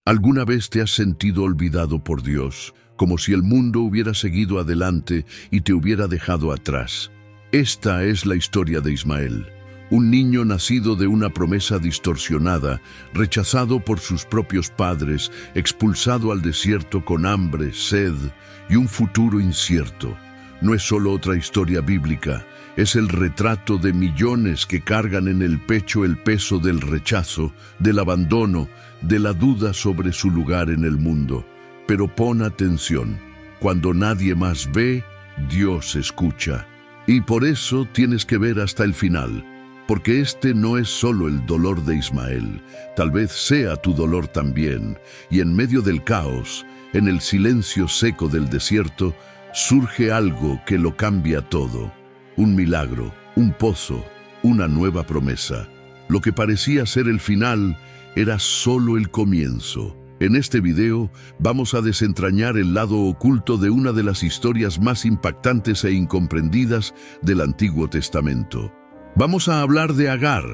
¿Alguna vez te has sentido olvidado por Dios, como si el mundo hubiera seguido adelante y te hubiera dejado atrás? Esta es la historia de Ismael, un niño nacido de una promesa distorsionada, rechazado por sus propios padres, expulsado al desierto con hambre, sed y un futuro incierto. No es solo otra historia bíblica, es el retrato de millones que cargan en el pecho el peso del rechazo, del abandono, de la duda sobre su lugar en el mundo. Pero pon atención, cuando nadie más ve, Dios escucha. Y por eso tienes que ver hasta el final, porque este no es solo el dolor de Ismael, tal vez sea tu dolor también, y en medio del caos, en el silencio seco del desierto, surge algo que lo cambia todo. Un milagro, un pozo, una nueva promesa. Lo que parecía ser el final era solo el comienzo. En este video vamos a desentrañar el lado oculto de una de las historias más impactantes e incomprendidas del Antiguo Testamento. Vamos a hablar de Agar,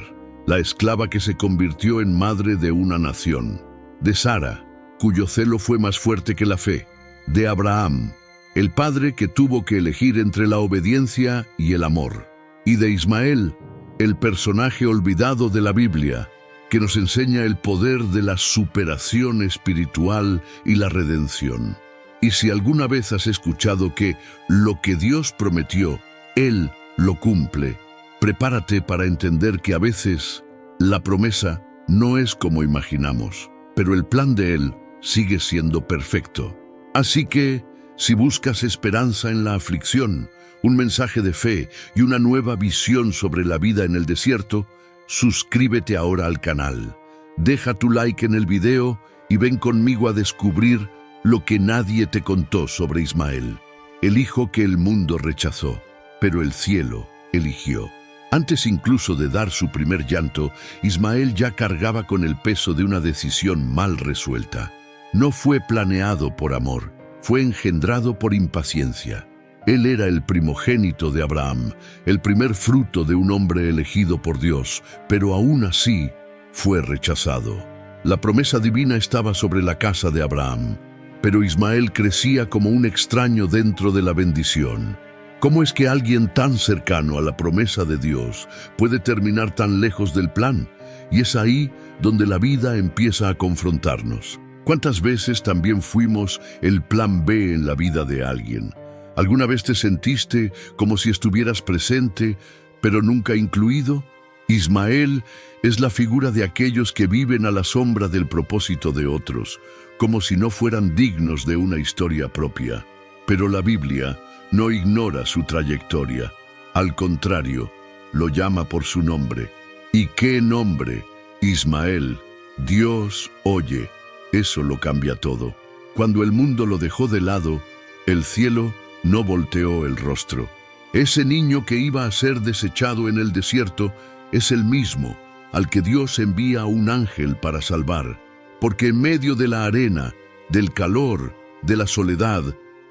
la esclava que se convirtió en madre de una nación, de Sara, cuyo celo fue más fuerte que la fe, de Abraham, el padre que tuvo que elegir entre la obediencia y el amor, y de Ismael, el personaje olvidado de la Biblia, que nos enseña el poder de la superación espiritual y la redención. Y si alguna vez has escuchado que lo que Dios prometió, Él lo cumple, prepárate para entender que a veces la promesa no es como imaginamos, pero el plan de Él sigue siendo perfecto. Así que, si buscas esperanza en la aflicción, un mensaje de fe y una nueva visión sobre la vida en el desierto, suscríbete ahora al canal. Deja tu like en el video y ven conmigo a descubrir lo que nadie te contó sobre Ismael, el hijo que el mundo rechazó, pero el cielo eligió. Antes incluso de dar su primer llanto, Ismael ya cargaba con el peso de una decisión mal resuelta. No fue planeado por amor, fue engendrado por impaciencia. Él era el primogénito de Abraham, el primer fruto de un hombre elegido por Dios, pero aún así fue rechazado. La promesa divina estaba sobre la casa de Abraham, pero Ismael crecía como un extraño dentro de la bendición. ¿Cómo es que alguien tan cercano a la promesa de Dios puede terminar tan lejos del plan? Y es ahí donde la vida empieza a confrontarnos. ¿Cuántas veces también fuimos el plan B en la vida de alguien? ¿Alguna vez te sentiste como si estuvieras presente, pero nunca incluido? Ismael es la figura de aquellos que viven a la sombra del propósito de otros, como si no fueran dignos de una historia propia. Pero la Biblia no ignora su trayectoria. Al contrario, lo llama por su nombre. ¿Y qué nombre? Ismael. Dios oye. Eso lo cambia todo. Cuando el mundo lo dejó de lado, el cielo no volteó el rostro. Ese niño que iba a ser desechado en el desierto es el mismo al que Dios envía un ángel para salvar, porque en medio de la arena, del calor, de la soledad,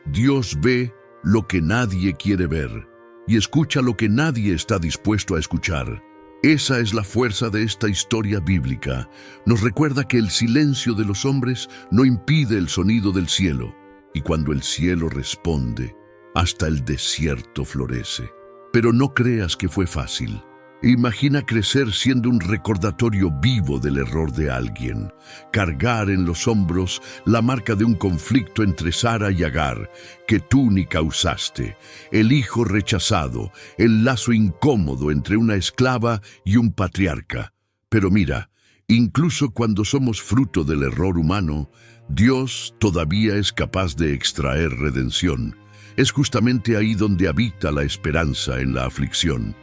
Dios ve lo que nadie quiere ver y escucha lo que nadie está dispuesto a escuchar. Esa es la fuerza de esta historia bíblica. Nos recuerda que el silencio de los hombres no impide el sonido del cielo, y cuando el cielo responde, hasta el desierto florece. Pero no creas que fue fácil. Imagina crecer siendo un recordatorio vivo del error de alguien, cargar en los hombros la marca de un conflicto entre Sara y Agar, que tú ni causaste, el hijo rechazado, el lazo incómodo entre una esclava y un patriarca. Pero mira, incluso cuando somos fruto del error humano, Dios todavía es capaz de extraer redención. Es justamente ahí donde habita la esperanza en la aflicción.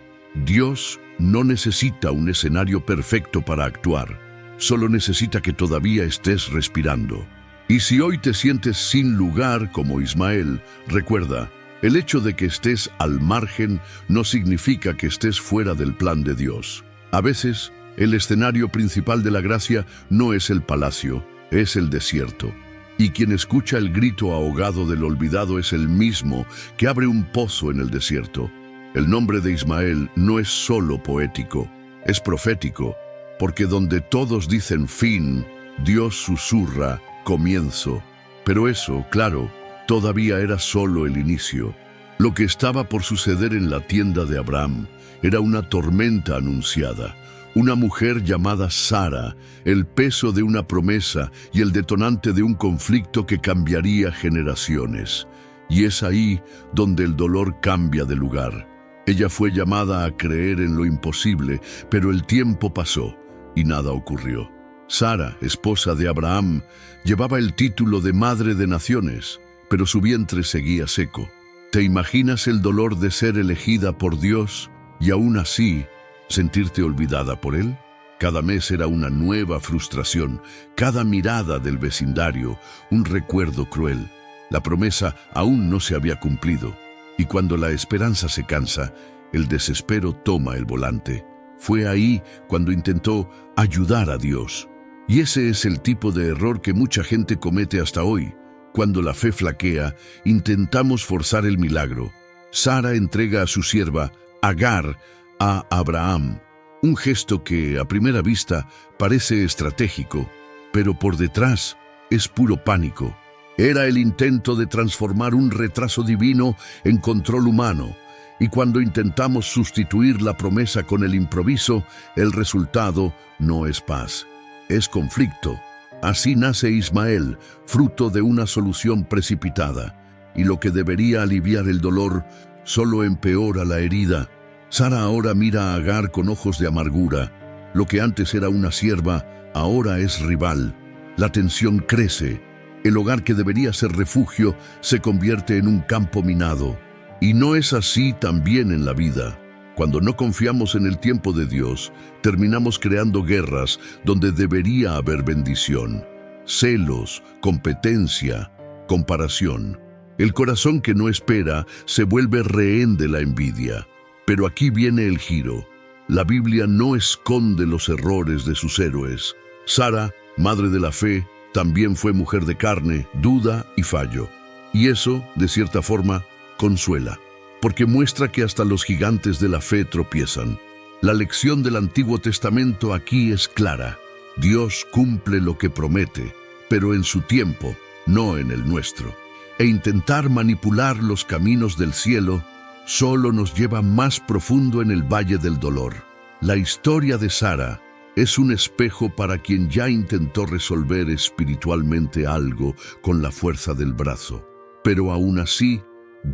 Dios no necesita un escenario perfecto para actuar, solo necesita que todavía estés respirando. Y si hoy te sientes sin lugar como Ismael, recuerda, el hecho de que estés al margen no significa que estés fuera del plan de Dios. A veces, el escenario principal de la gracia no es el palacio, es el desierto. Y quien escucha el grito ahogado del olvidado es el mismo que abre un pozo en el desierto. El nombre de Ismael no es solo poético, es profético, porque donde todos dicen fin, Dios susurra, comienzo. Pero eso, claro, todavía era solo el inicio. Lo que estaba por suceder en la tienda de Abraham era una tormenta anunciada. Una mujer llamada Sara, el peso de una promesa y el detonante de un conflicto que cambiaría generaciones. Y es ahí donde el dolor cambia de lugar. Ella fue llamada a creer en lo imposible, pero el tiempo pasó y nada ocurrió. Sara, esposa de Abraham, llevaba el título de Madre de Naciones, pero su vientre seguía seco. ¿Te imaginas el dolor de ser elegida por Dios y aún así sentirte olvidada por Él? Cada mes era una nueva frustración, cada mirada del vecindario, un recuerdo cruel. La promesa aún no se había cumplido, y cuando la esperanza se cansa, el desespero toma el volante. Fue ahí cuando intentó ayudar a Dios. Y ese es el tipo de error que mucha gente comete hasta hoy. Cuando la fe flaquea, intentamos forzar el milagro. Sara entrega a su sierva, Agar, a Abraham. Un gesto que, a primera vista, parece estratégico, pero por detrás es puro pánico. Era el intento de transformar un retraso divino en control humano. Y cuando intentamos sustituir la promesa con el improviso, el resultado no es paz, es conflicto. Así nace Ismael, fruto de una solución precipitada. Y lo que debería aliviar el dolor, solo empeora la herida. Sara ahora mira a Agar con ojos de amargura. Lo que antes era una sierva, ahora es rival. La tensión crece. El hogar que debería ser refugio se convierte en un campo minado. Y no es así también en la vida. Cuando no confiamos en el tiempo de Dios, terminamos creando guerras donde debería haber bendición. Celos, competencia, comparación. El corazón que no espera se vuelve rehén de la envidia. Pero aquí viene el giro. La Biblia no esconde los errores de sus héroes. Sara, madre de la fe, también fue mujer de carne, duda y fallo. Y eso, de cierta forma, consuela, porque muestra que hasta los gigantes de la fe tropiezan. La lección del Antiguo Testamento aquí es clara. Dios cumple lo que promete, pero en su tiempo, no en el nuestro. E intentar manipular los caminos del cielo solo nos lleva más profundo en el valle del dolor. La historia de Sara es un espejo para quien ya intentó resolver espiritualmente algo con la fuerza del brazo. Pero aún así,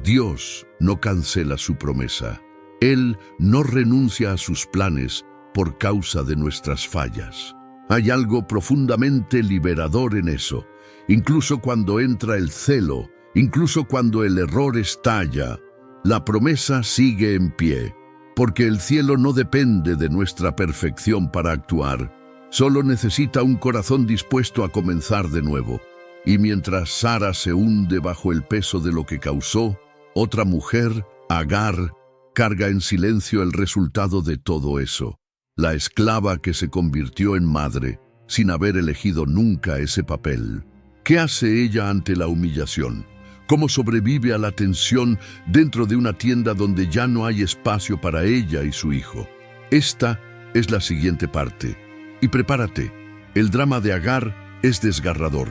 Dios no cancela su promesa. Él no renuncia a sus planes por causa de nuestras fallas. Hay algo profundamente liberador en eso. Incluso cuando entra el celo, incluso cuando el error estalla, la promesa sigue en pie. Porque el cielo no depende de nuestra perfección para actuar. Solo necesita un corazón dispuesto a comenzar de nuevo. Y mientras Sara se hunde bajo el peso de lo que causó, otra mujer, Agar, carga en silencio el resultado de todo eso. La esclava que se convirtió en madre, sin haber elegido nunca ese papel. ¿Qué hace ella ante la humillación? ¿Cómo sobrevive a la tensión dentro de una tienda donde ya no hay espacio para ella y su hijo? Esta es la siguiente parte. Y prepárate, el drama de Agar es desgarrador.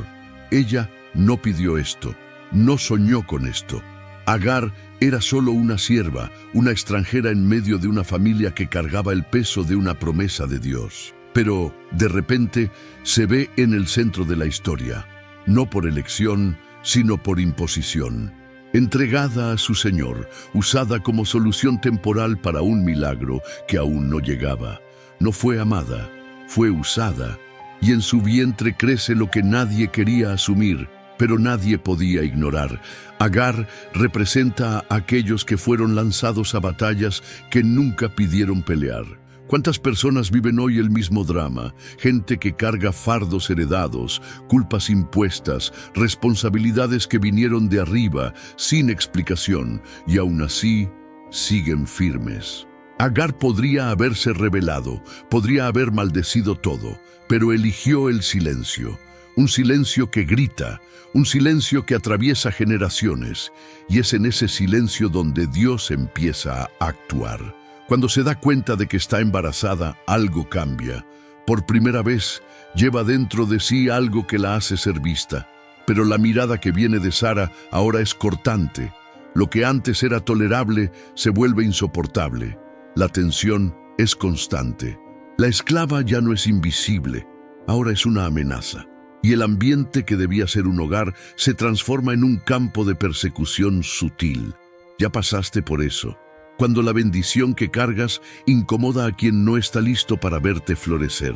Ella no pidió esto, no soñó con esto. Agar era solo una sierva, una extranjera en medio de una familia que cargaba el peso de una promesa de Dios. Pero, de repente, se ve en el centro de la historia, no por elección, sino por imposición. Entregada a su Señor, usada como solución temporal para un milagro que aún no llegaba. No fue amada, fue usada. Y en su vientre crece lo que nadie quería asumir, pero nadie podía ignorar. Agar representa a aquellos que fueron lanzados a batallas que nunca pidieron pelear. ¿Cuántas personas viven hoy el mismo drama? Gente que carga fardos heredados, culpas impuestas, responsabilidades que vinieron de arriba, sin explicación, y aún así siguen firmes. Agar podría haberse rebelado, podría haber maldecido todo, pero eligió el silencio. Un silencio que grita, un silencio que atraviesa generaciones, y es en ese silencio donde Dios empieza a actuar. Cuando se da cuenta de que está embarazada, algo cambia. Por primera vez, lleva dentro de sí algo que la hace ser vista. Pero la mirada que viene de Sara ahora es cortante. Lo que antes era tolerable se vuelve insoportable. La tensión es constante. La esclava ya no es invisible, ahora es una amenaza. Y el ambiente que debía ser un hogar se transforma en un campo de persecución sutil. Ya pasaste por eso, cuando la bendición que cargas incomoda a quien no está listo para verte florecer.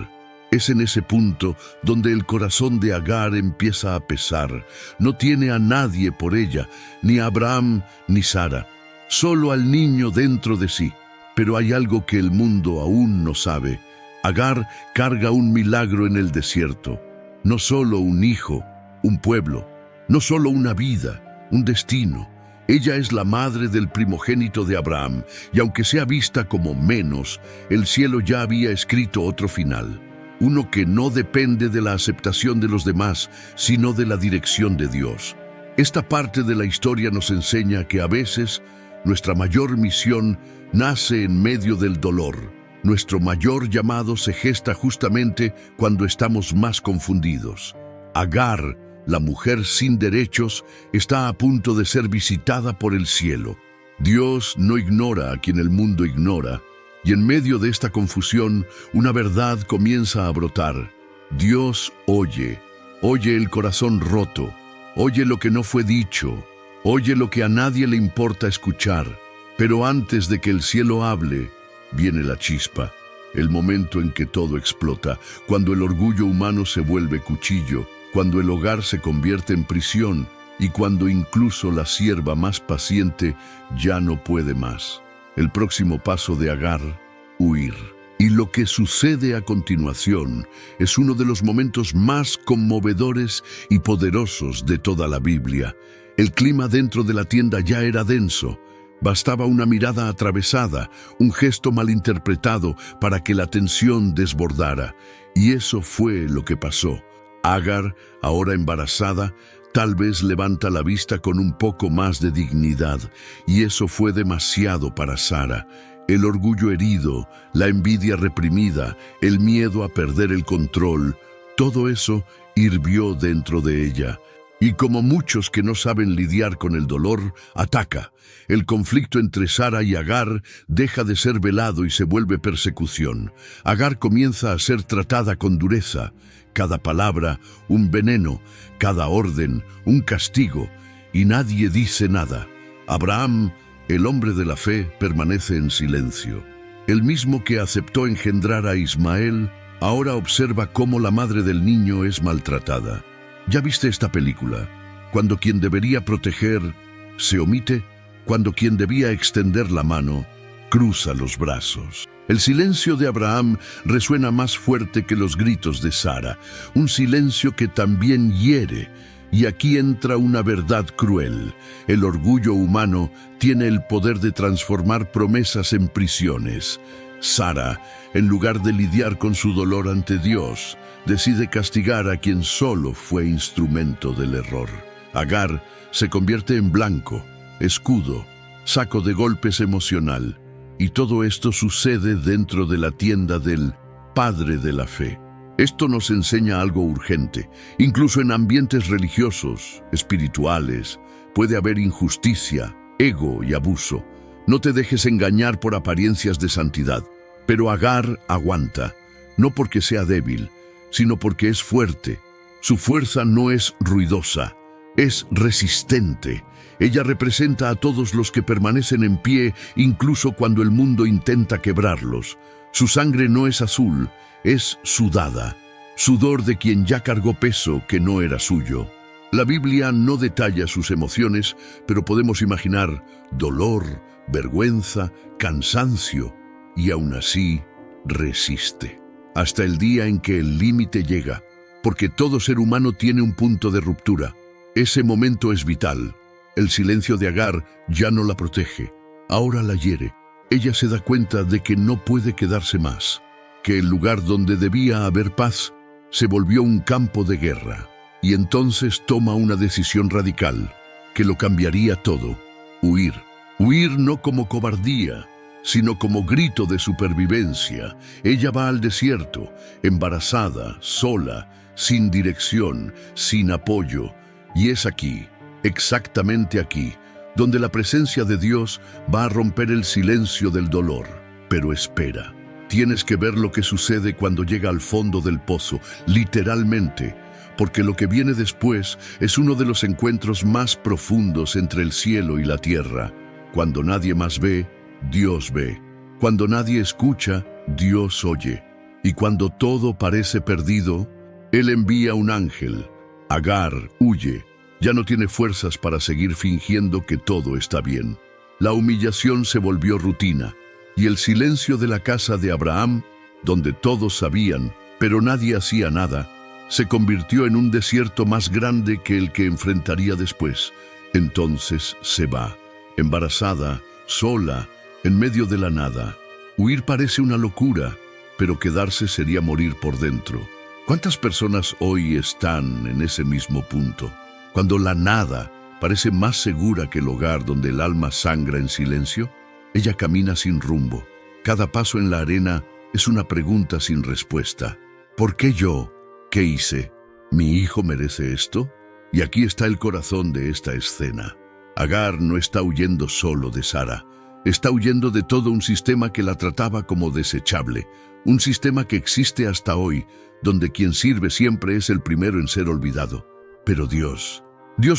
Es en ese punto donde el corazón de Agar empieza a pesar. No tiene a nadie por ella, ni a Abraham ni Sara, solo al niño dentro de sí. Pero hay algo que el mundo aún no sabe. Agar carga un milagro en el desierto. No solo un hijo, un pueblo, no solo una vida, un destino. Ella es la madre del primogénito de Abraham, y aunque sea vista como menos, el cielo ya había escrito otro final. Uno que no depende de la aceptación de los demás, sino de la dirección de Dios. Esta parte de la historia nos enseña que a veces nuestra mayor misión nace en medio del dolor. Nuestro mayor llamado se gesta justamente cuando estamos más confundidos. Agar, la mujer sin derechos, está a punto de ser visitada por el cielo. Dios no ignora a quien el mundo ignora, y en medio de esta confusión, una verdad comienza a brotar. Dios oye el corazón roto, oye lo que no fue dicho, oye lo que a nadie le importa escuchar. Pero antes de que el cielo hable, viene la chispa, el momento en que todo explota, cuando el orgullo humano se vuelve cuchillo, cuando el hogar se convierte en prisión y cuando incluso la sierva más paciente ya no puede más. El próximo paso de Agar, huir. Y lo que sucede a continuación es uno de los momentos más conmovedores y poderosos de toda la Biblia. El clima dentro de la tienda ya era denso. Bastaba una mirada atravesada, un gesto malinterpretado para que la tensión desbordara. Y eso fue lo que pasó. Agar, ahora embarazada, tal vez levanta la vista con un poco más de dignidad, y eso fue demasiado para Sara. El orgullo herido, la envidia reprimida, el miedo a perder el control, todo eso hirvió dentro de ella. Y como muchos que no saben lidiar con el dolor, ataca. El conflicto entre Sara y Agar deja de ser velado y se vuelve persecución. Agar comienza a ser tratada con dureza. Cada palabra, un veneno, cada orden, un castigo, y nadie dice nada. Abraham, el hombre de la fe, permanece en silencio. El mismo que aceptó engendrar a Ismael, ahora observa cómo la madre del niño es maltratada. ¿Ya viste esta película? Cuando quien debería proteger se omite, cuando quien debía extender la mano cruza los brazos. El silencio de Abraham resuena más fuerte que los gritos de Sara, un silencio que también hiere. Y aquí entra una verdad cruel. El orgullo humano tiene el poder de transformar promesas en prisiones. Sara, en lugar de lidiar con su dolor ante Dios, decide castigar a quien solo fue instrumento del error. Agar se convierte en blanco, escudo, saco de golpes emocional. Y todo esto sucede dentro de la tienda del padre de la fe. Esto nos enseña algo urgente. Incluso en ambientes religiosos, espirituales, puede haber injusticia, ego y abuso. No te dejes engañar por apariencias de santidad. Pero Agar aguanta, no porque sea débil, sino porque es fuerte. Su fuerza no es ruidosa, es resistente. Ella representa a todos los que permanecen en pie incluso cuando el mundo intenta quebrarlos. Su sangre no es azul, es sudada, sudor de quien ya cargó peso que no era suyo. La Biblia no detalla sus emociones, pero podemos imaginar dolor, vergüenza, cansancio, y aún así resiste. Hasta el día en que el límite llega, porque todo ser humano tiene un punto de ruptura. Ese momento es vital. El silencio de Agar ya no la protege, ahora la hiere. Ella se da cuenta de que no puede quedarse más, que el lugar donde debía haber paz se volvió un campo de guerra. Y entonces toma una decisión radical, que lo cambiaría todo: huir. Huir no como cobardía, sino como grito de supervivencia. Ella va al desierto, embarazada, sola, sin dirección, sin apoyo. Y es aquí, exactamente aquí, donde la presencia de Dios va a romper el silencio del dolor. Pero espera, tienes que ver lo que sucede cuando llega al fondo del pozo, literalmente, porque lo que viene después es uno de los encuentros más profundos entre el cielo y la tierra. Cuando nadie más ve, Dios ve. Cuando nadie escucha, Dios oye. Y cuando todo parece perdido, Él envía un ángel. Agar huye. Ya no tiene fuerzas para seguir fingiendo que todo está bien. La humillación se volvió rutina, y el silencio de la casa de Abraham, donde todos sabían, pero nadie hacía nada, se convirtió en un desierto más grande que el que enfrentaría después. Entonces se va, embarazada, sola, en medio de la nada. Huir parece una locura, pero quedarse sería morir por dentro. ¿Cuántas personas hoy están en ese mismo punto? Cuando la nada parece más segura que el hogar donde el alma sangra en silencio, ella camina sin rumbo. Cada paso en la arena es una pregunta sin respuesta. ¿Por qué yo? ¿Qué hice? ¿Mi hijo merece esto? Y aquí está el corazón de esta escena. Agar no está huyendo solo de Sara. Está huyendo de todo un sistema que la trataba como desechable. Un sistema que existe hasta hoy, donde quien sirve siempre es el primero en ser olvidado. Pero Dios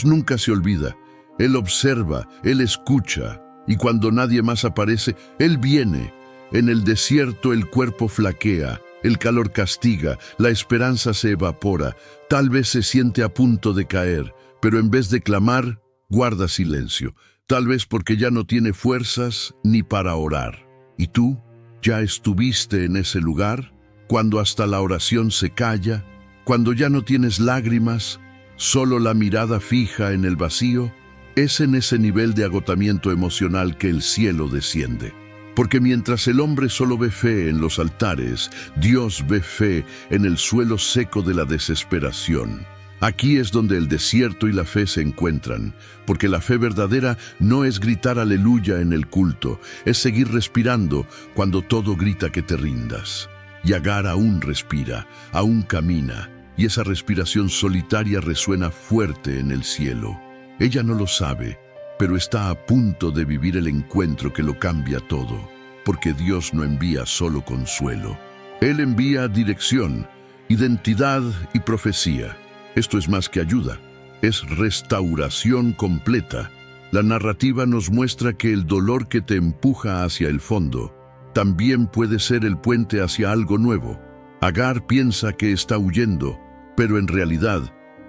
nunca se olvida. Él observa, Él escucha, y cuando nadie más aparece, Él viene. En el desierto el cuerpo flaquea, el calor castiga, la esperanza se evapora, tal vez se siente a punto de caer, pero en vez de clamar, guarda silencio, tal vez porque ya no tiene fuerzas ni para orar. ¿Y tú? ¿Ya estuviste en ese lugar? Cuando hasta la oración se calla, cuando ya no tienes lágrimas, solo la mirada fija en el vacío. Es en ese nivel de agotamiento emocional que el cielo desciende. Porque mientras el hombre solo ve fe en los altares, Dios ve fe en el suelo seco de la desesperación. Aquí es donde el desierto y la fe se encuentran, porque la fe verdadera no es gritar aleluya en el culto, es seguir respirando cuando todo grita que te rindas. Y Agar aún respira, aún camina, y esa respiración solitaria resuena fuerte en el cielo. Ella no lo sabe, pero está a punto de vivir el encuentro que lo cambia todo, porque Dios no envía solo consuelo. Él envía dirección, identidad y profecía. Esto es más que ayuda, es restauración completa. La narrativa nos muestra que el dolor que te empuja hacia el fondo también puede ser el puente hacia algo nuevo. Agar piensa que está huyendo, pero en realidad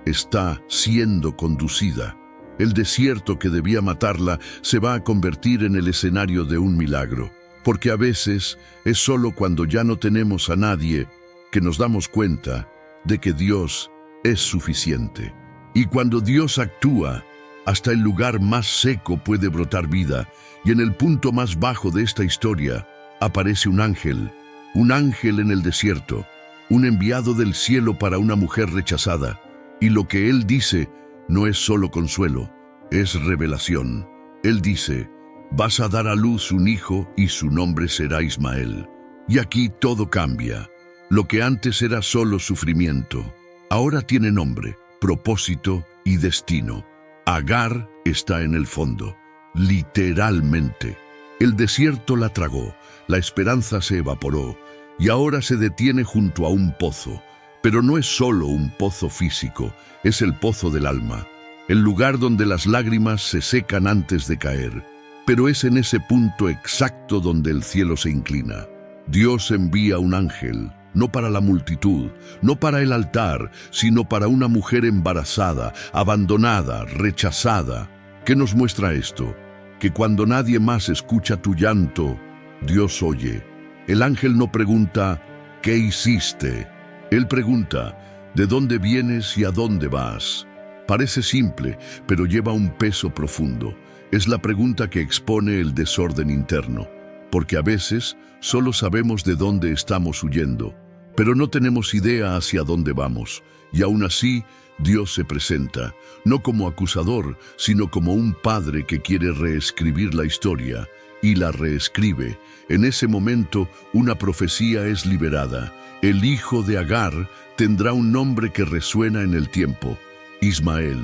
está siendo conducida. El desierto que debía matarla se va a convertir en el escenario de un milagro, porque a veces es solo cuando ya no tenemos a nadie que nos damos cuenta de que Dios es suficiente. Y cuando Dios actúa, hasta el lugar más seco puede brotar vida, y en el punto más bajo de esta historia aparece un ángel en el desierto, un enviado del cielo para una mujer rechazada, y lo que él dice no es solo consuelo, es revelación. Él dice, vas a dar a luz un hijo y su nombre será Ismael. Y aquí todo cambia. Lo que antes era solo sufrimiento, ahora tiene nombre, propósito y destino. Agar está en el fondo, literalmente. El desierto la tragó, la esperanza se evaporó, y ahora se detiene junto a un pozo. Pero no es solo un pozo físico, es el pozo del alma, el lugar donde las lágrimas se secan antes de caer. Pero es en ese punto exacto donde el cielo se inclina. Dios envía un ángel, no para la multitud, no para el altar, sino para una mujer embarazada, abandonada, rechazada. ¿Qué nos muestra esto? Que cuando nadie más escucha tu llanto, Dios oye. El ángel no pregunta, ¿qué hiciste? Él pregunta, ¿de dónde vienes y a dónde vas? Parece simple, pero lleva un peso profundo. Es la pregunta que expone el desorden interno, porque a veces solo sabemos de dónde estamos huyendo, pero no tenemos idea hacia dónde vamos, y aún así Dios se presenta, no como acusador, sino como un padre que quiere reescribir la historia, y la reescribe. En ese momento, una profecía es liberada. El hijo de Agar tendrá un nombre que resuena en el tiempo: Ismael.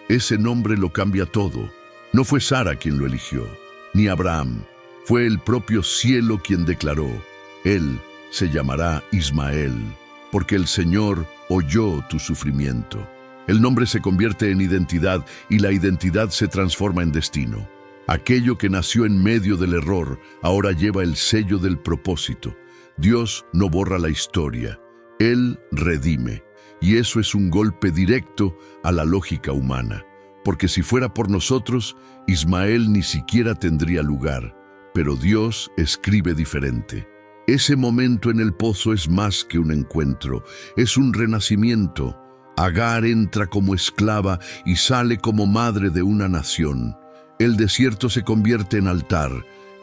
Ese nombre lo cambia todo. No fue Sara quien lo eligió, ni Abraham. Fue el propio cielo quien declaró: él se llamará Ismael, porque el Señor oyó tu sufrimiento. El nombre se convierte en identidad y la identidad se transforma en destino. Aquello que nació en medio del error ahora lleva el sello del propósito. Dios no borra la historia, Él redime. Y eso es un golpe directo a la lógica humana. Porque si fuera por nosotros, Ismael ni siquiera tendría lugar. Pero Dios escribe diferente. Ese momento en el pozo es más que un encuentro, es un renacimiento. Agar entra como esclava y sale como madre de una nación. El desierto se convierte en altar,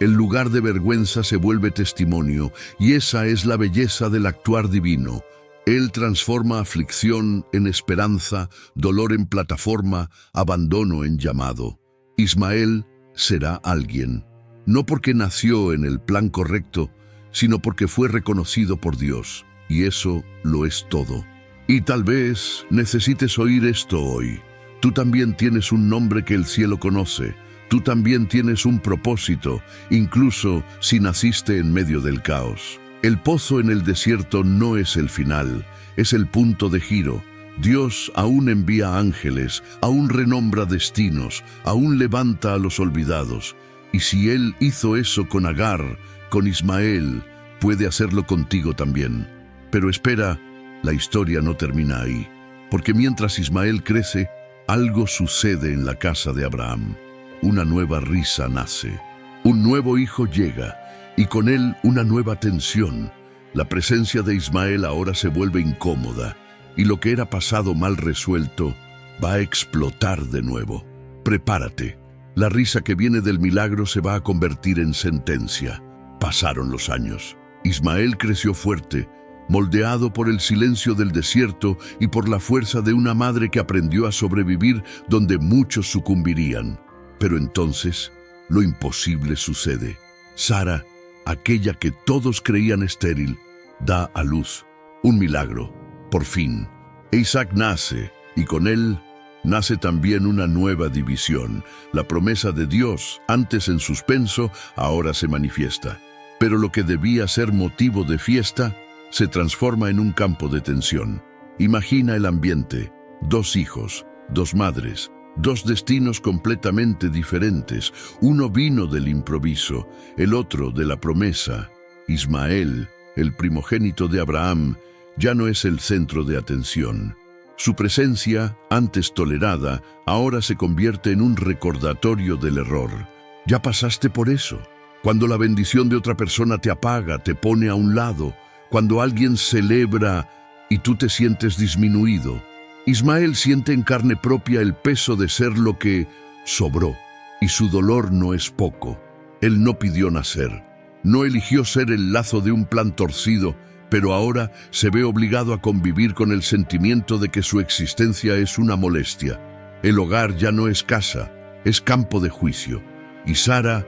el lugar de vergüenza se vuelve testimonio, y esa es la belleza del actuar divino. Él transforma aflicción en esperanza, dolor en plataforma, abandono en llamado. Ismael será alguien, no porque nació en el plan correcto, sino porque fue reconocido por Dios, y eso lo es todo. Y tal vez necesites oír esto hoy. Tú también tienes un nombre que el cielo conoce. Tú también tienes un propósito, incluso si naciste en medio del caos. El pozo en el desierto no es el final, es el punto de giro. Dios aún envía ángeles, aún renombra destinos, aún levanta a los olvidados. Y si Él hizo eso con Agar, con Ismael, puede hacerlo contigo también. Pero espera, la historia no termina ahí, porque mientras Ismael crece, algo sucede en la casa de Abraham. Una nueva risa nace, un nuevo hijo llega, y con él una nueva tensión. La presencia de Ismael ahora se vuelve incómoda, y lo que era pasado mal resuelto va a explotar de nuevo. Prepárate, la risa que viene del milagro se va a convertir en sentencia. Pasaron los años. Ismael creció fuerte, moldeado por el silencio del desierto y por la fuerza de una madre que aprendió a sobrevivir donde muchos sucumbirían. Pero entonces, lo imposible sucede. Sara, aquella que todos creían estéril, da a luz. Un milagro, por fin. Isaac nace, y con él nace también una nueva división. La promesa de Dios, antes en suspenso, ahora se manifiesta. Pero lo que debía ser motivo de fiesta, se transforma en un campo de tensión. Imagina el ambiente: 2 hijos, 2 madres, 2 destinos completamente diferentes. Uno vino del improviso, el otro de la promesa. Ismael, el primogénito de Abraham, ya no es el centro de atención. Su presencia, antes tolerada, ahora se convierte en un recordatorio del error. Ya pasaste por eso. Cuando la bendición de otra persona te apaga, te pone a un lado, cuando alguien celebra y tú te sientes disminuido. Ismael siente en carne propia el peso de ser lo que sobró, y su dolor no es poco. Él no pidió nacer, no eligió ser el lazo de un plan torcido, pero ahora se ve obligado a convivir con el sentimiento de que su existencia es una molestia. El hogar ya no es casa, es campo de juicio. Y Sara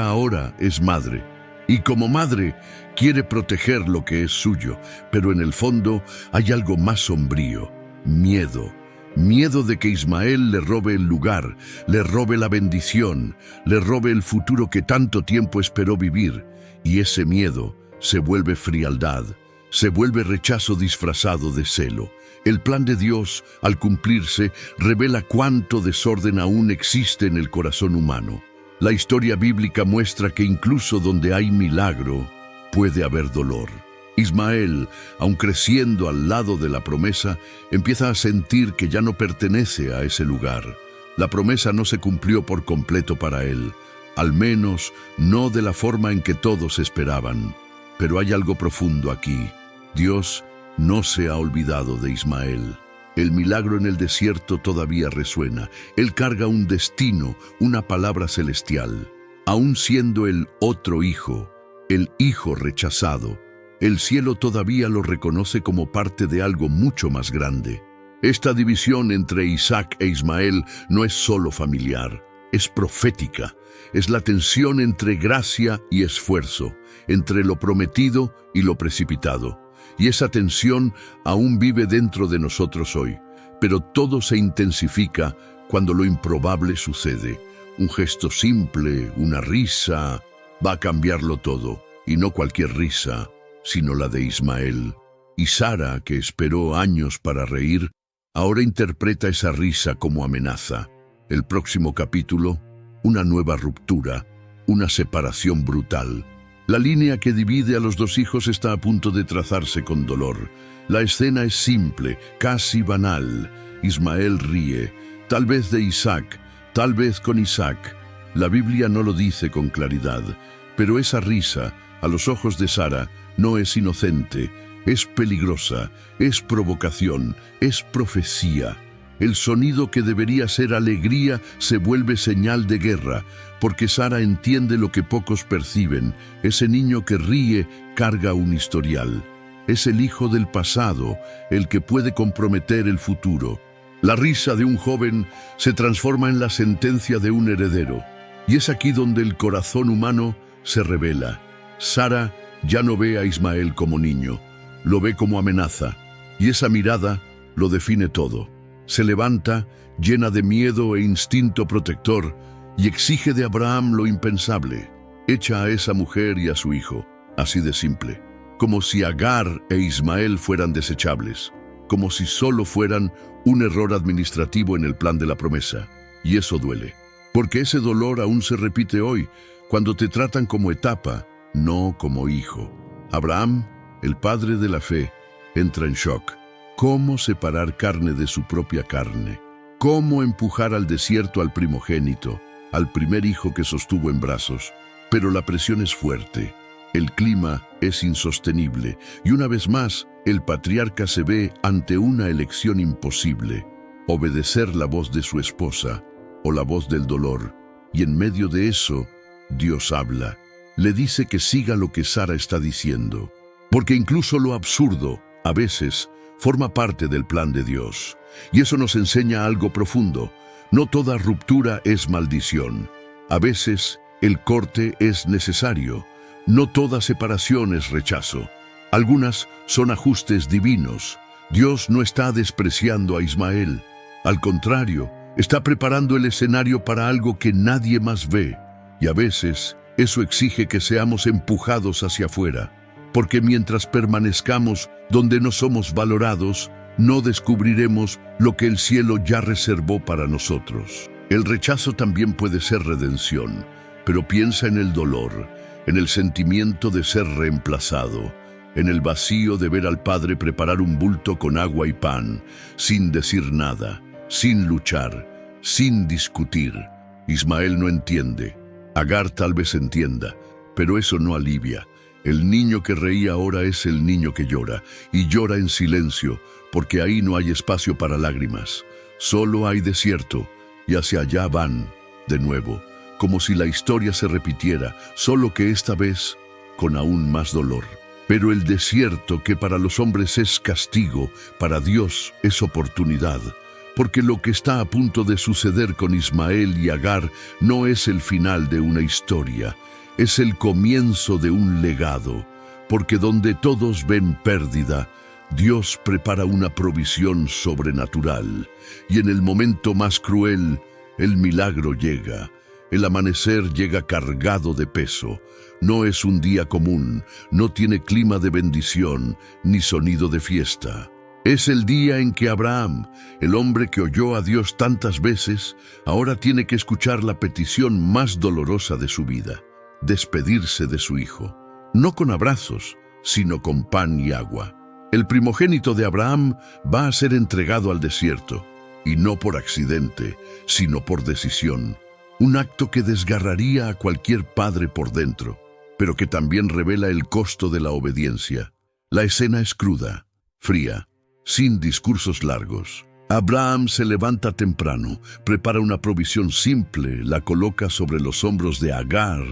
ahora es madre. Y como madre, quiere proteger lo que es suyo, pero en el fondo hay algo más sombrío: miedo. Miedo de que Ismael le robe el lugar, le robe la bendición, le robe el futuro que tanto tiempo esperó vivir. Y ese miedo se vuelve frialdad, se vuelve rechazo disfrazado de celo. El plan de Dios, al cumplirse, revela cuánto desorden aún existe en el corazón humano. La historia bíblica muestra que incluso donde hay milagro, puede haber dolor. Ismael, aun creciendo al lado de la promesa, empieza a sentir que ya no pertenece a ese lugar. La promesa no se cumplió por completo para él, al menos no de la forma en que todos esperaban. Pero hay algo profundo aquí. Dios no se ha olvidado de Ismael. El milagro en el desierto todavía resuena. Él carga un destino, una palabra celestial. Aún siendo el otro hijo, el hijo rechazado, el cielo todavía lo reconoce como parte de algo mucho más grande. Esta división entre Isaac e Ismael no es solo familiar, es profética. Es la tensión entre gracia y esfuerzo, entre lo prometido y lo precipitado. Y esa tensión aún vive dentro de nosotros hoy. Pero todo se intensifica cuando lo improbable sucede. Un gesto simple, una risa, va a cambiarlo todo. Y no cualquier risa, sino la de Ismael. Y Sara, que esperó años para reír, ahora interpreta esa risa como amenaza. El próximo capítulo, una nueva ruptura, una separación brutal. La línea que divide a los dos hijos está a punto de trazarse con dolor. La escena es simple, casi banal. Ismael ríe, tal vez de Isaac, tal vez con Isaac. La Biblia no lo dice con claridad, pero esa risa, a los ojos de Sara, no es inocente, es peligrosa, es provocación, es profecía. El sonido que debería ser alegría se vuelve señal de guerra, porque Sara entiende lo que pocos perciben. Ese niño que ríe carga un historial. Es el hijo del pasado, el que puede comprometer el futuro. La risa de un joven se transforma en la sentencia de un heredero. Y es aquí donde el corazón humano se revela. Sara ya no ve a Ismael como niño, lo ve como amenaza, y esa mirada lo define todo. Se levanta, llena de miedo e instinto protector, y exige de Abraham lo impensable. Echa a esa mujer y a su hijo, así de simple, como si Agar e Ismael fueran desechables, como si solo fueran un error administrativo en el plan de la promesa. Y eso duele, porque ese dolor aún se repite hoy, cuando te tratan como etapa, no como hijo. Abraham, el padre de la fe, entra en shock. ¿Cómo separar carne de su propia carne? ¿Cómo empujar al desierto al primogénito, al primer hijo que sostuvo en brazos? Pero la presión es fuerte, el clima es insostenible, y una vez más, el patriarca se ve ante una elección imposible: obedecer la voz de su esposa o la voz del dolor. Y en medio de eso, Dios habla. Le dice que siga lo que Sara está diciendo, porque incluso lo absurdo, a veces, forma parte del plan de Dios. Y eso nos enseña algo profundo. No toda ruptura es maldición. A veces, el corte es necesario. No toda separación es rechazo. Algunas son ajustes divinos. Dios no está despreciando a Ismael. Al contrario, está preparando el escenario para algo que nadie más ve. Y a veces, eso exige que seamos empujados hacia afuera. Porque mientras permanezcamos donde no somos valorados, no descubriremos lo que el cielo ya reservó para nosotros. El rechazo también puede ser redención, pero piensa en el dolor, en el sentimiento de ser reemplazado, en el vacío de ver al padre preparar un bulto con agua y pan, sin decir nada, sin luchar, sin discutir. Ismael no entiende. Agar tal vez entienda, pero eso no alivia. El niño que reía ahora es el niño que llora, y llora en silencio, porque ahí no hay espacio para lágrimas. Solo hay desierto, y hacia allá van, de nuevo, como si la historia se repitiera, solo que esta vez con aún más dolor. Pero el desierto, que para los hombres es castigo, para Dios es oportunidad. Porque lo que está a punto de suceder con Ismael y Agar no es el final de una historia, es el comienzo de un legado, porque donde todos ven pérdida, Dios prepara una provisión sobrenatural, y en el momento más cruel, el milagro llega. El amanecer llega cargado de peso. No es un día común, no tiene clima de bendición, ni sonido de fiesta. Es el día en que Abraham, el hombre que oyó a Dios tantas veces, ahora tiene que escuchar la petición más dolorosa de su vida: despedirse de su hijo, no con abrazos, sino con pan y agua. El primogénito de Abraham va a ser entregado al desierto, y no por accidente, sino por decisión. Un acto que desgarraría a cualquier padre por dentro, pero que también revela el costo de la obediencia. La escena es cruda, fría, sin discursos largos. Abraham se levanta temprano, prepara una provisión simple, la coloca sobre los hombros de Agar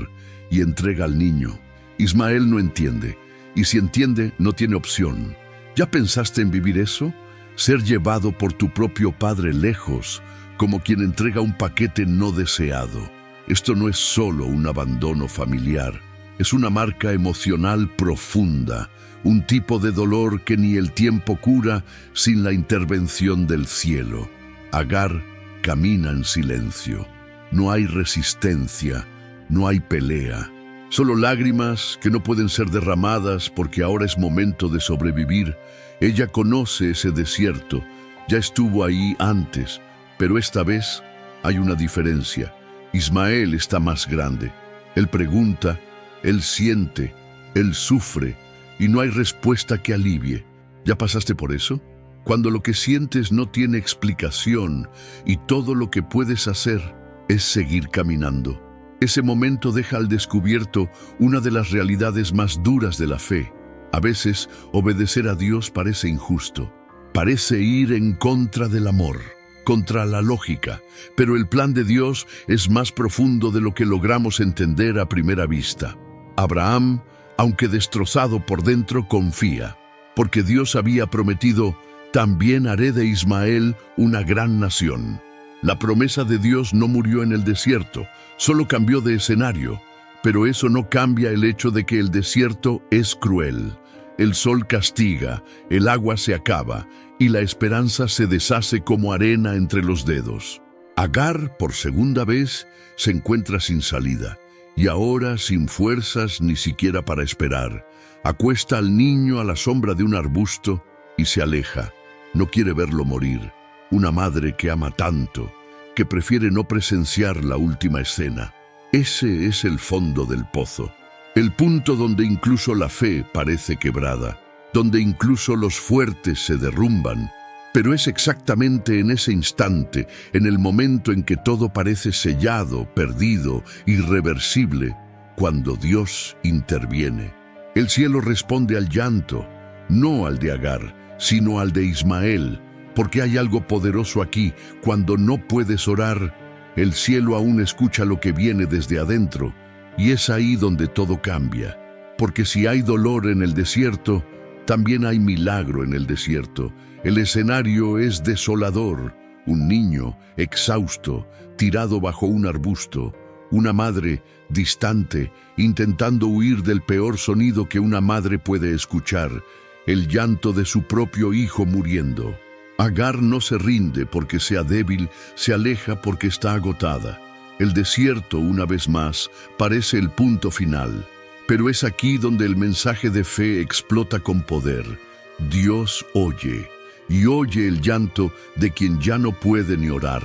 y entrega al niño. Ismael no entiende, y si entiende, no tiene opción. ¿Ya pensaste en vivir eso? Ser llevado por tu propio padre lejos, como quien entrega un paquete no deseado. Esto no es solo un abandono familiar, es una marca emocional profunda, un tipo de dolor que ni el tiempo cura sin la intervención del cielo. Agar camina en silencio. No hay resistencia, no hay pelea. Solo lágrimas que no pueden ser derramadas porque ahora es momento de sobrevivir. Ella conoce ese desierto, ya estuvo ahí antes, pero esta vez hay una diferencia. Ismael está más grande. Él pregunta, él siente, él sufre, y no hay respuesta que alivie. ¿Ya pasaste por eso? Cuando lo que sientes no tiene explicación y todo lo que puedes hacer es seguir caminando. Ese momento deja al descubierto una de las realidades más duras de la fe. A veces, obedecer a Dios parece injusto. Parece ir en contra del amor, contra la lógica, pero el plan de Dios es más profundo de lo que logramos entender a primera vista. Abraham, aunque destrozado por dentro, confía, porque Dios había prometido, también haré de Ismael una gran nación. La promesa de Dios no murió en el desierto, solo cambió de escenario, pero eso no cambia el hecho de que el desierto es cruel. El sol castiga, el agua se acaba y la esperanza se deshace como arena entre los dedos. Agar, por segunda vez, se encuentra sin salida y ahora sin fuerzas ni siquiera para esperar. Acuesta al niño a la sombra de un arbusto y se aleja. No quiere verlo morir. Una madre que ama tanto, que prefiere no presenciar la última escena. Ese es el fondo del pozo. El punto donde incluso la fe parece quebrada, donde incluso los fuertes se derrumban, pero es exactamente en ese instante, en el momento en que todo parece sellado, perdido, irreversible, cuando Dios interviene. El cielo responde al llanto, no al de Agar, sino al de Ismael, porque hay algo poderoso aquí. Cuando no puedes orar, el cielo aún escucha lo que viene desde adentro, y es ahí donde todo cambia. Porque si hay dolor en el desierto, también hay milagro en el desierto. El escenario es desolador. Un niño, exhausto, tirado bajo un arbusto. Una madre, distante, intentando huir del peor sonido que una madre puede escuchar, el llanto de su propio hijo muriendo. Agar no se rinde porque sea débil, se aleja porque está agotada. El desierto, una vez más, parece el punto final. Pero es aquí donde el mensaje de fe explota con poder. Dios oye, y oye el llanto de quien ya no puede ni orar.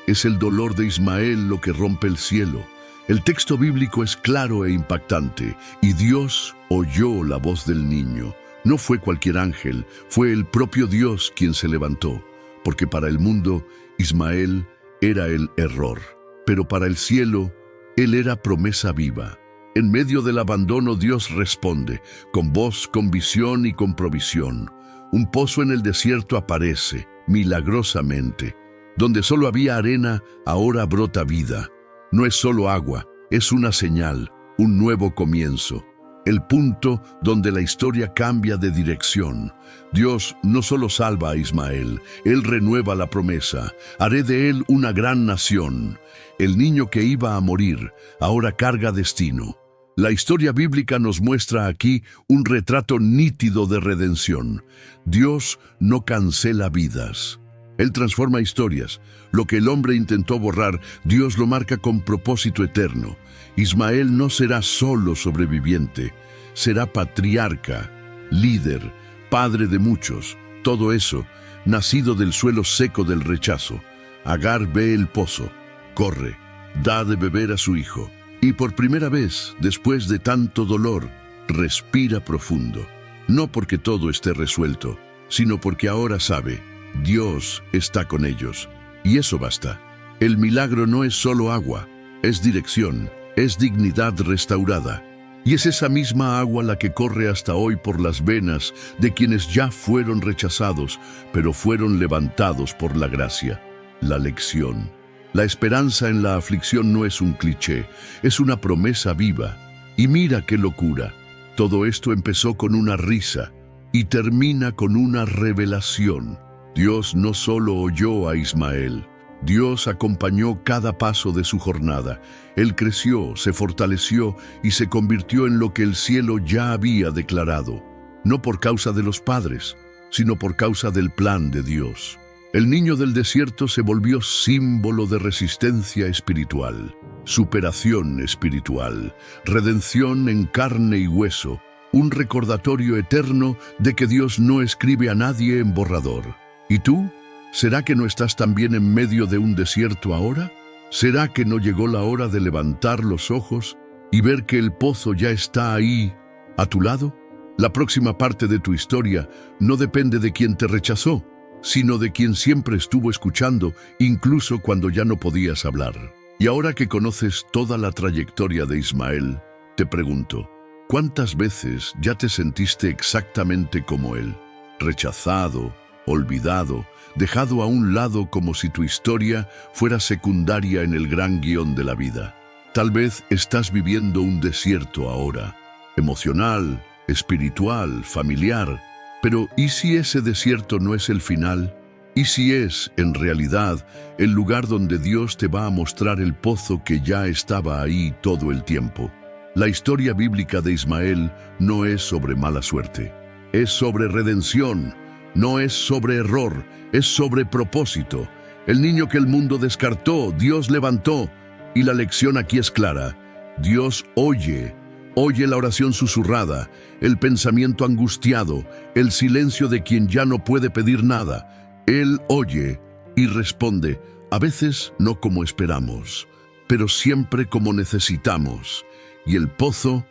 Es el dolor de Ismael lo que rompe el cielo. El texto bíblico es claro e impactante, y Dios oyó la voz del niño. No fue cualquier ángel, fue el propio Dios quien se levantó, porque para el mundo, Ismael era el error, pero para el cielo, él era promesa viva. En medio del abandono, Dios responde, con voz, con visión y con provisión. Un pozo en el desierto aparece, milagrosamente. Donde solo había arena, ahora brota vida. No es solo agua, es una señal, un nuevo comienzo. El punto donde la historia cambia de dirección. Dios no solo salva a Ismael, Él renueva la promesa. Haré de él una gran nación. El niño que iba a morir, ahora carga destino. La historia bíblica nos muestra aquí un retrato nítido de redención. Dios no cancela vidas. Él transforma historias. Lo que el hombre intentó borrar, Dios lo marca con propósito eterno. Ismael no será solo sobreviviente, será patriarca, líder, padre de muchos. Todo eso, nacido del suelo seco del rechazo. Agar ve el pozo, corre, da de beber a su hijo. Y por primera vez, después de tanto dolor, respira profundo. No porque todo esté resuelto, sino porque ahora sabe, Dios está con ellos. Y eso basta. El milagro no es solo agua, es dirección, es dignidad restaurada. Y es esa misma agua la que corre hasta hoy por las venas de quienes ya fueron rechazados, pero fueron levantados por la gracia. La lección. La esperanza en la aflicción no es un cliché, es una promesa viva. Y mira qué locura. Todo esto empezó con una risa y termina con una revelación. Dios no solo oyó a Ismael, Dios acompañó cada paso de su jornada. Él creció, se fortaleció y se convirtió en lo que el cielo ya había declarado, no por causa de los padres, sino por causa del plan de Dios. El niño del desierto se volvió símbolo de resistencia espiritual, superación espiritual, redención en carne y hueso, un recordatorio eterno de que Dios no escribe a nadie en borrador. ¿Y tú? ¿Será que no estás también en medio de un desierto ahora? ¿Será que no llegó la hora de levantar los ojos y ver que el pozo ya está ahí, a tu lado? La próxima parte de tu historia no depende de quien te rechazó, sino de quien siempre estuvo escuchando, incluso cuando ya no podías hablar. Y ahora que conoces toda la trayectoria de Ismael, te pregunto, ¿cuántas veces ya te sentiste exactamente como él? Rechazado, olvidado, dejado a un lado como si tu historia fuera secundaria en el gran guión de la vida. Tal vez estás viviendo un desierto ahora, emocional, espiritual, familiar, pero ¿y si ese desierto no es el final? ¿Y si es, en realidad, el lugar donde Dios te va a mostrar el pozo que ya estaba ahí todo el tiempo? La historia bíblica de Ismael no es sobre mala suerte, es sobre redención. No es sobre error, es sobre propósito. El niño que el mundo descartó, Dios levantó. Y la lección aquí es clara. Dios oye la oración susurrada, el pensamiento angustiado, el silencio de quien ya no puede pedir nada. Él oye y responde, a veces no como esperamos, pero siempre como necesitamos. Y el pozo,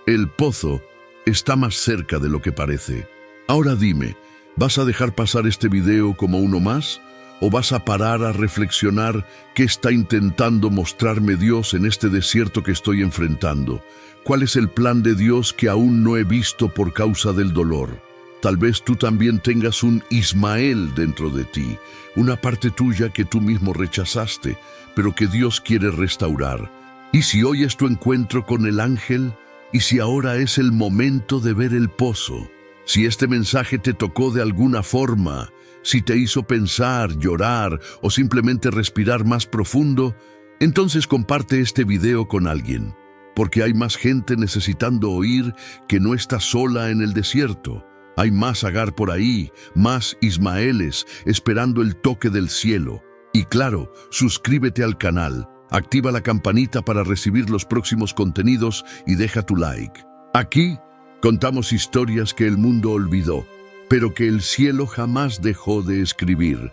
el pozo, está más cerca de lo que parece. Ahora dime, ¿vas a dejar pasar este video como uno más? ¿O vas a parar a reflexionar qué está intentando mostrarme Dios en este desierto que estoy enfrentando? ¿Cuál es el plan de Dios que aún no he visto por causa del dolor? Tal vez tú también tengas un Ismael dentro de ti, una parte tuya que tú mismo rechazaste, pero que Dios quiere restaurar. ¿Y si hoy es tu encuentro con el ángel? ¿Y si ahora es el momento de ver el pozo? Si este mensaje te tocó de alguna forma, si te hizo pensar, llorar o simplemente respirar más profundo, entonces comparte este video con alguien, porque hay más gente necesitando oír que no está sola en el desierto. Hay más Agar por ahí, más Ismaeles esperando el toque del cielo. Y claro, suscríbete al canal, activa la campanita para recibir los próximos contenidos y deja tu like. Aquí contamos historias que el mundo olvidó, pero que el cielo jamás dejó de escribir.